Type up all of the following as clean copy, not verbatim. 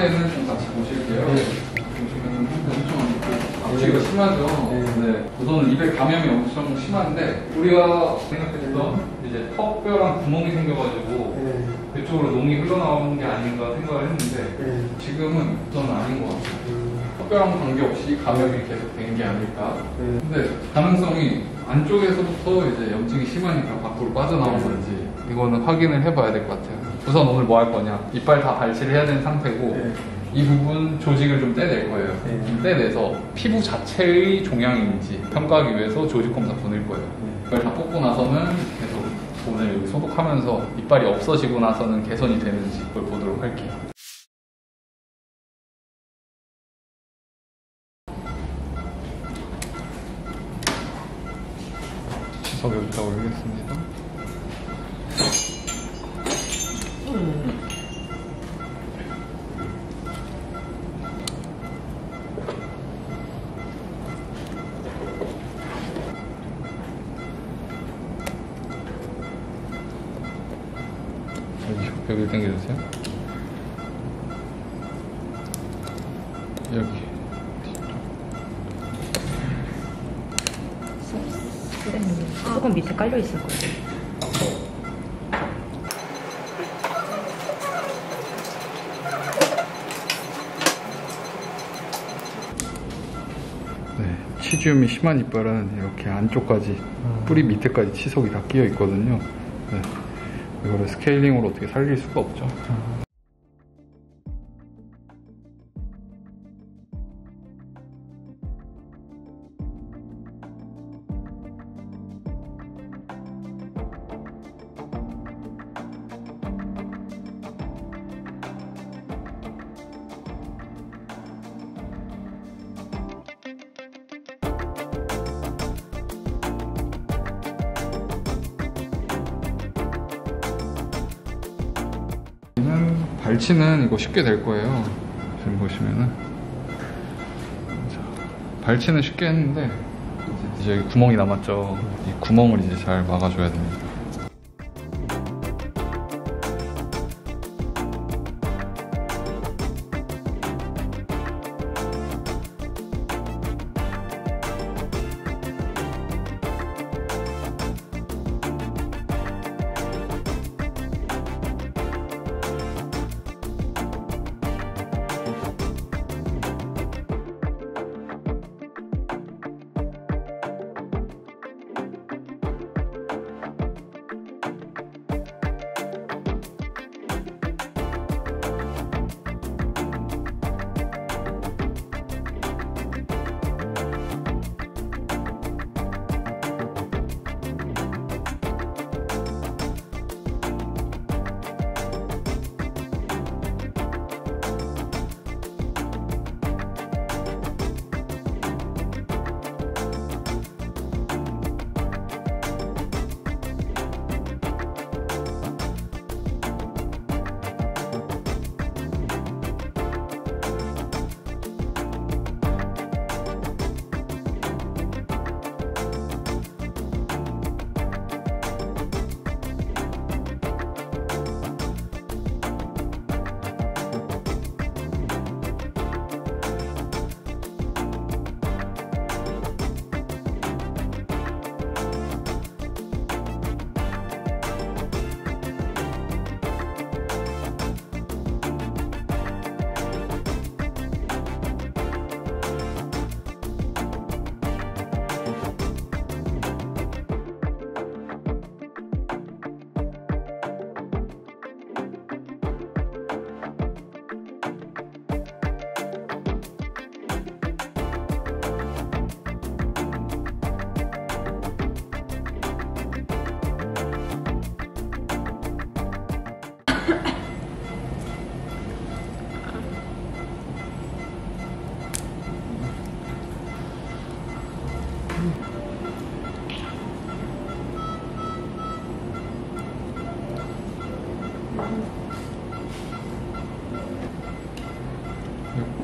데는 좀 같이 보실게요. 보시면 엄청 앞치기가 심하죠. 네. 우선은 입에 감염이 엄청 심한데 우리가 생각했던 이제 턱뼈랑 구멍이 생겨가지고 그쪽으로 농이 흘러나오는 게 아닌가 생각을 했는데 지금은 우선은 아닌 것 같아요. 턱뼈랑 관계없이 감염이 계속 된 게 아닐까. 근데 가능성이 안쪽에서부터 이제 염증이 심하니까 밖으로 빠져나온 건지 이거는 확인을 해봐야 될 것 같아요. 우선 오늘 뭐 할 거냐, 이빨 다 발치를 해야 되는 상태고 이 부분 조직을 좀 떼낼 거예요. 좀 떼내서 피부 자체의 종양인지 평가하기 위해서 조직 검사 보낼 거예요. 이걸 다 뽑고 나서는 계속 오늘 여기 소독하면서 이빨이 없어지고 나서는 개선이 되는지 그걸 보도록 할게요. 치석 여기다 올리겠습니다. 여기 당겨주세요. 여기 조금 밑에 깔려 있을 거예요. 네, 치주염이 심한 이빨은 이렇게 안쪽까지 뿌리 밑에까지 치석이 다 끼어 있거든요. 네. 이거를 스케일링으로 어떻게 살릴 수가 없죠. 발치는 이거 쉽게 될 거예요. 지금 보시면은 자, 발치는 쉽게 했는데 이제 여기 구멍이 남았죠. 이 구멍을 이제 잘 막아줘야 됩니다.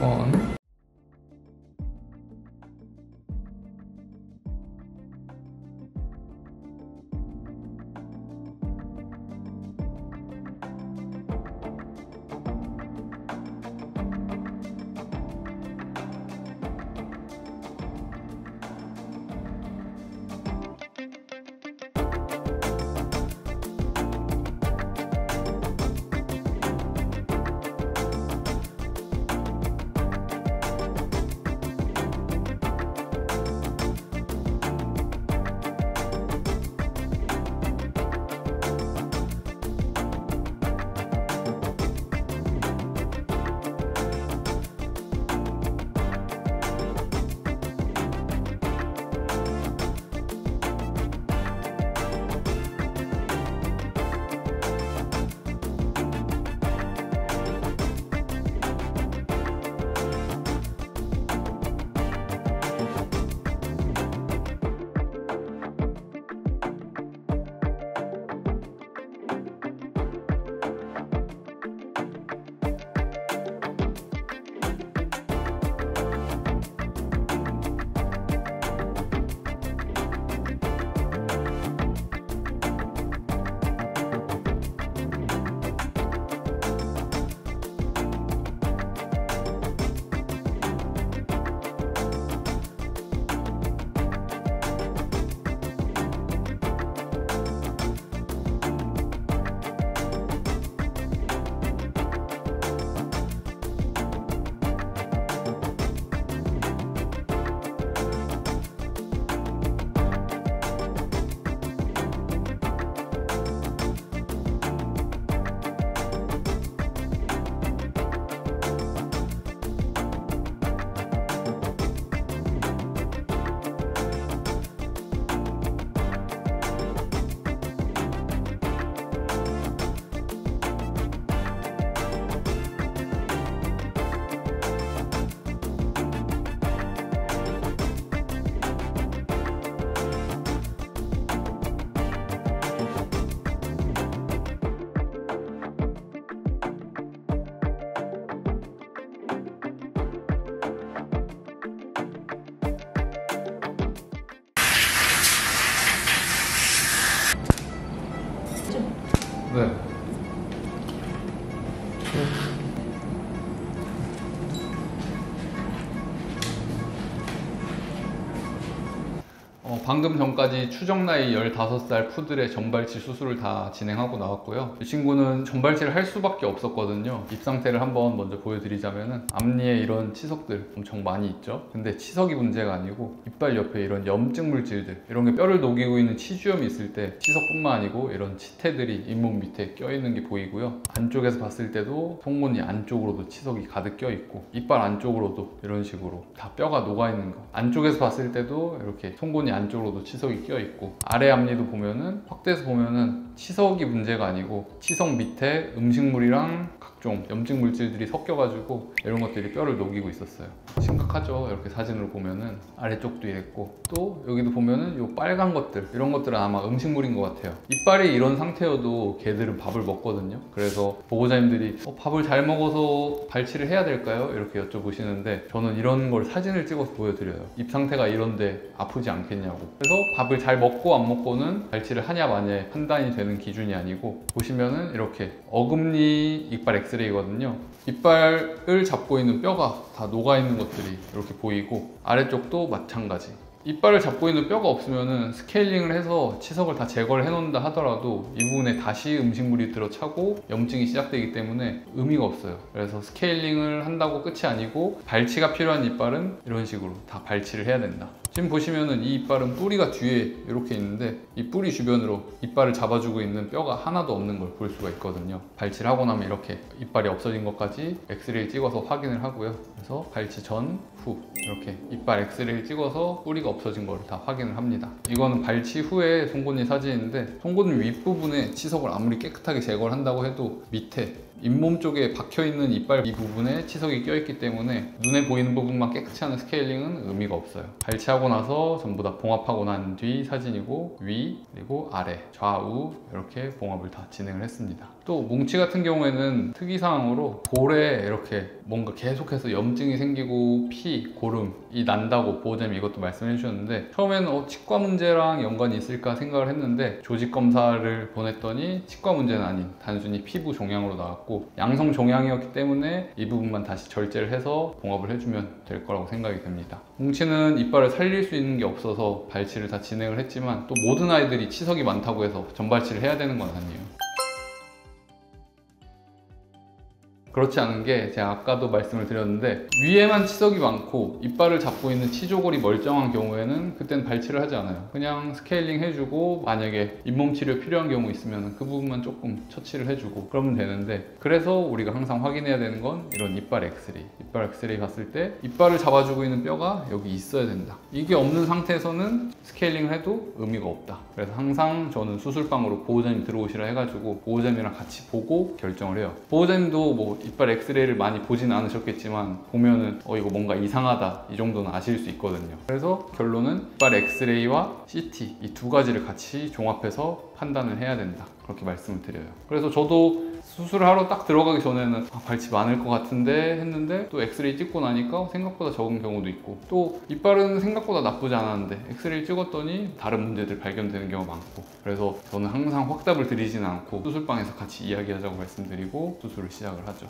원. 네. 방금 전까지 추정 나이 15살 푸들의 전발치 수술을 다 진행하고 나왔고요. 이 친구는 전발치를 할 수밖에 없었거든요. 입 상태를 한번 먼저 보여드리자면은 앞니에 이런 치석들 엄청 많이 있죠. 근데 치석이 문제가 아니고 이빨 옆에 이런 염증 물질들, 이런 게 뼈를 녹이고 있는 치주염이 있을 때 치석뿐만 아니고 이런 치태들이 잇몸 밑에 껴있는 게 보이고요. 안쪽에서 봤을 때도 송곳니 안쪽으로도 치석이 가득 껴있고 이빨 안쪽으로도 이런 식으로 다 뼈가 녹아있는 거, 안쪽에서 봤을 때도 이렇게 송곳니 안쪽으로도 치석이 껴있고, 아래 앞니도 보면은 확대해서 보면은 치석이 문제가 아니고 치석 밑에 음식물이랑 각종 염증 물질들이 섞여가지고 이런 것들이 뼈를 녹이고 있었어요. 심각하죠. 이렇게 사진으로 보면은 아래쪽도 이랬고, 또 여기도 보면은 요 빨간 것들, 이런 것들은 아마 음식물인 것 같아요. 이빨이 이런 상태여도 개들은 밥을 먹거든요. 그래서 보호자님들이 밥을 잘 먹어서 발치를 해야 될까요? 이렇게 여쭤보시는데 저는 이런 걸 사진을 찍어서 보여드려요. 입 상태가 이런데 아프지 않겠냐고. 그래서 밥을 잘 먹고 안 먹고는 발치를 하냐 마냐에 판단이 되는 기준이 아니고, 보시면은 이렇게 어금니 이빨 엑스레이거든요. 이빨을 잡고 있는 뼈가 다 녹아있는 것들이 이렇게 보이고, 아래쪽도 마찬가지. 이빨을 잡고 있는 뼈가 없으면은 스케일링을 해서 치석을 다 제거를 해놓는다 하더라도 이 부분에 다시 음식물이 들어차고 염증이 시작되기 때문에 의미가 없어요. 그래서 스케일링을 한다고 끝이 아니고 발치가 필요한 이빨은 이런 식으로 다 발치를 해야 된다. 지금 보시면은 이 이빨은 뿌리가 뒤에 이렇게 있는데 이 뿌리 주변으로 이빨을 잡아주고 있는 뼈가 하나도 없는 걸 볼 수가 있거든요. 발치를 하고 나면 이렇게 이빨이 없어진 것까지 엑스레이 찍어서 확인을 하고요. 그래서 발치 전, 후 이렇게 이빨 엑스레이 찍어서 뿌리가 없어진 거를 다 확인을 합니다. 이거는 발치 후에 송곳니 사진인데, 송곳니 윗부분에 치석을 아무리 깨끗하게 제거를 한다고 해도 밑에 잇몸 쪽에 박혀있는 이빨 이 부분에 치석이 껴있기 때문에 눈에 보이는 부분만 깨끗이 하는 스케일링은 의미가 없어요. 발치하고 나서 전부 다 봉합하고 난 뒤 사진이고, 위 그리고 아래 좌우 이렇게 봉합을 다 진행을 했습니다. 또 뭉치 같은 경우에는 특이사항으로 볼에 이렇게 뭔가 계속해서 염증이 생기고 피, 고름이 난다고 보호자님이 이것도 말씀해 주셨는데, 처음에는 치과 문제랑 연관이 있을까 생각을 했는데 조직 검사를 보냈더니 치과 문제는 아닌 단순히 피부 종양으로 나왔고, 양성 종양이었기 때문에 이 부분만 다시 절제를 해서 봉합을 해주면 될 거라고 생각이 됩니다. 뭉치는 이빨을 살릴 수 있는 게 없어서 발치를 다 진행을 했지만, 또 모든 아이들이 치석이 많다고 해서 전발치를 해야 되는 건 아니에요. 그렇지 않은 게, 제가 아까도 말씀을 드렸는데 위에만 치석이 많고 이빨을 잡고 있는 치조골이 멀쩡한 경우에는 그때는 발치를 하지 않아요. 그냥 스케일링 해주고, 만약에 잇몸 치료 필요한 경우 있으면 그 부분만 조금 처치를 해주고 그러면 되는데, 그래서 우리가 항상 확인해야 되는 건 이런 이빨 엑스레이. 이빨 엑스레이 봤을 때 이빨을 잡아주고 있는 뼈가 여기 있어야 된다. 이게 없는 상태에서는 스케일링을 해도 의미가 없다. 그래서 항상 저는 수술방으로 보호자님 들어오시라 해가지고 보호자님이랑 같이 보고 결정을 해요. 보호자님도 뭐 이빨 엑스레이를 많이 보진 않으셨겠지만 보면은 이거 뭔가 이상하다 이 정도는 아실 수 있거든요. 그래서 결론은 이빨 엑스레이와 CT 이 두 가지를 같이 종합해서 판단을 해야 된다, 그렇게 말씀을 드려요. 그래서 저도 수술을 하러 딱 들어가기 전에는 발치 많을 것 같은데 했는데, 또 엑스레이 찍고 나니까 생각보다 적은 경우도 있고, 또 이빨은 생각보다 나쁘지 않았는데 엑스레이 찍었더니 다른 문제들 발견되는 경우가 많고, 그래서 저는 항상 확답을 드리지는 않고 수술방에서 같이 이야기하자고 말씀드리고 수술을 시작을 하죠.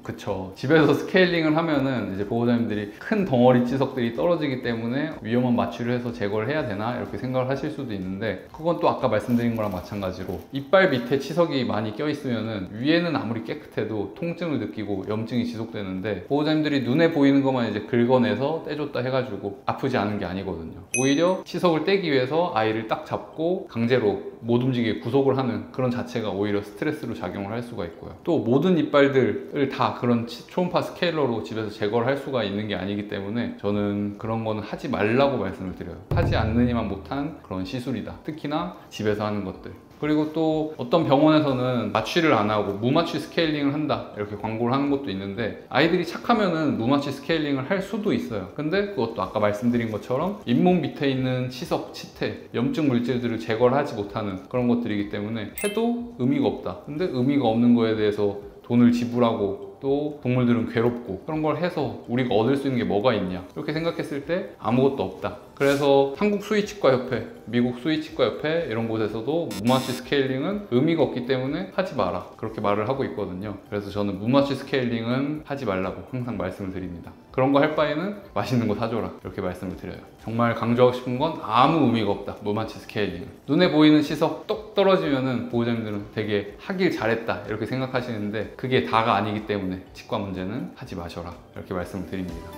그쵸. 집에서 스케일링을 하면은 이제 보호자님들이 큰 덩어리 치석들이 떨어지기 때문에 위험한 마취를 해서 제거를 해야 되나 이렇게 생각을 하실 수도 있는데, 그건 또 아까 말씀드린 거랑 마찬가지로 이빨 밑에 치석이 많이 껴있으면은 위에는 아무리 깨끗해도 통증을 느끼고 염증이 지속되는데, 보호자님들이 눈에 보이는 것만 이제 긁어내서 떼줬다 해가지고 아프지 않은 게 아니거든요. 오히려 치석을 떼기 위해서 아이를 딱 잡고 강제로 못 움직이게 구속을 하는 그런 자체가 오히려 스트레스로 작용을 할 수가 있고요. 또 모든 이빨들을 다 그런 초음파 스케일러로 집에서 제거를 할 수가 있는 게 아니기 때문에 저는 그런 거는 하지 말라고 말씀을 드려요. 하지 않느니만 못한 그런 시술이다, 특히나 집에서 하는 것들. 그리고 또 어떤 병원에서는 마취를 안 하고 무마취 스케일링을 한다 이렇게 광고를 하는 것도 있는데, 아이들이 착하면은 무마취 스케일링을 할 수도 있어요. 근데 그것도 아까 말씀드린 것처럼 잇몸 밑에 있는 치석, 치태, 염증 물질들을 제거를 하지 못하는 그런 것들이기 때문에 해도 의미가 없다. 근데 의미가 없는 거에 대해서 돈을 지불하고 또 동물들은 괴롭고 그런 걸 해서 우리가 얻을 수 있는 게 뭐가 있냐 이렇게 생각했을 때 아무것도 없다. 그래서 한국 수의치과협회, 미국 수의치과협회 이런 곳에서도 무마취 스케일링은 의미가 없기 때문에 하지 마라 그렇게 말을 하고 있거든요. 그래서 저는 무마취 스케일링은 하지 말라고 항상 말씀을 드립니다. 그런 거 할 바에는 맛있는 거 사줘라 이렇게 말씀을 드려요. 정말 강조하고 싶은 건 아무 의미가 없다, 무마취 스케일링은. 눈에 보이는 시석 똑 떨어지면은 보호자님들은 되게 하길 잘했다 이렇게 생각하시는데 그게 다가 아니기 때문에 치과 문제는 하지 마셔라 이렇게 말씀을 드립니다.